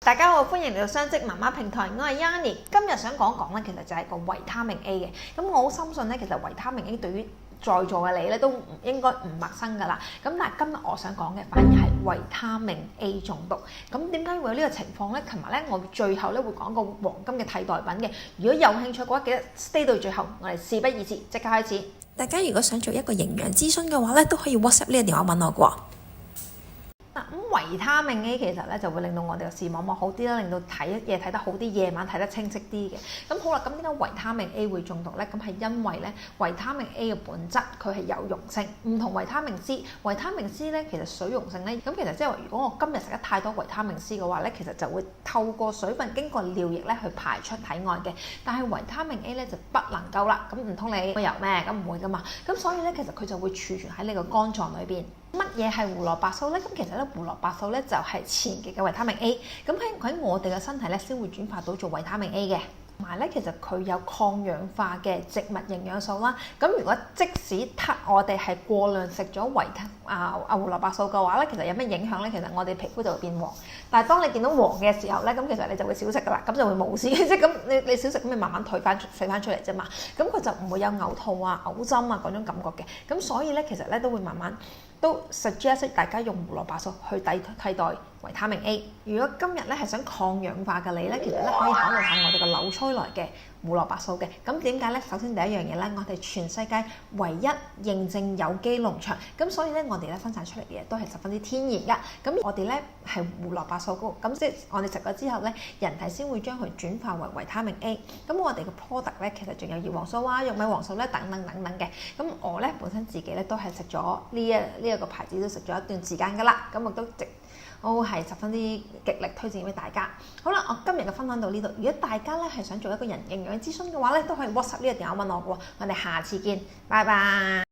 大家好，歡迎嚟到雙職媽媽平台，我係 Yanni。今日想講講咧，其實就係個維他命 A 嘅。咁我好深信咧，其實維他命 A 對於在座嘅你咧都應該唔陌生㗎啦。咁但係今日我想講嘅反而係維他命 A 中毒。咁點解會有呢個情況咧？琴日咧我最後咧會講個黃金嘅替代品嘅。如果有興趣嘅話，記得 stay 到最後。我哋事不宜遲，即刻開始。大家如果想做一個營養諮詢嘅話咧，都可以 WhatsApp 呢個電話揾我㗎。維他命 A 其實咧就會令到我哋嘅視網膜好啲啦，令到睇嘢睇得好啲，夜晚睇得清晰啲嘅。咁好啦，咁點解維他命 A 會中毒咧？咁係因為咧維他命 A 嘅本質佢係有溶性，唔同維他命 C。維他命 C 咧其實水溶性咧，咁其實即係話如果我今日食得太多維他命 C 嘅話咧，其實就會透過水分經過尿液咧去排出體外嘅。但係維他命 A 咧就不能夠啦，咁唔通你會有咩？咁唔會噶嘛。咁所以咧其實佢就會儲存喺你個肝臟裏邊。乜嘢係胡蘿蔔素咧？咁其實咧胡蘿蔔素咧就係前期嘅維他命 A， 咁喺我哋嘅身體咧先會轉化到做維他命 A 嘅。同埋咧，其實佢有抗氧化嘅植物營養素啦。咁如果即使我哋係過量食咗胡蘿蔔素嘅話咧，其實有咩影響咧？其實我哋皮膚就會變黃。但係當你見到黃嘅時候咧，咁其實你就會少食噶啦，咁就會冇事。即係咁你少食咁，你慢慢退翻出嚟啫嘛。咁佢就唔會有嘔吐啊、嘔針啊嗰種感覺嘅。咁所以咧，其實咧都會慢慢都 suggest 大家用胡蘿蔔素去替代維他命 A。如果今日咧係想抗氧化嘅你咧，其實咧可以考慮下我哋嘅紐崔萊嘅胡蘿蔔素嘅。咁點解咧？首先第一樣嘢咧，我哋全世界唯一認證有機農場，咁所以咧我哋咧生產出嚟嘅嘢都係十分之天然噶。咁我哋咧係胡蘿蔔素高，咁即係我哋食咗之後咧，人體先會將佢轉化為維他命 A。咁我哋嘅 product 咧其實仲有葉黃素啊、玉米黃素咧等等嘅。咁我咧本身自己咧都係食咗呢一個牌子都食咗一段時間噶啦，咁我都係十分之極力推薦俾大家。好啦，我今日嘅分享到呢度。如果大家咧係想做一個營養諮詢嘅話咧，都可以 WhatsApp 呢個電話問我嘅喎。我哋下次見，拜拜。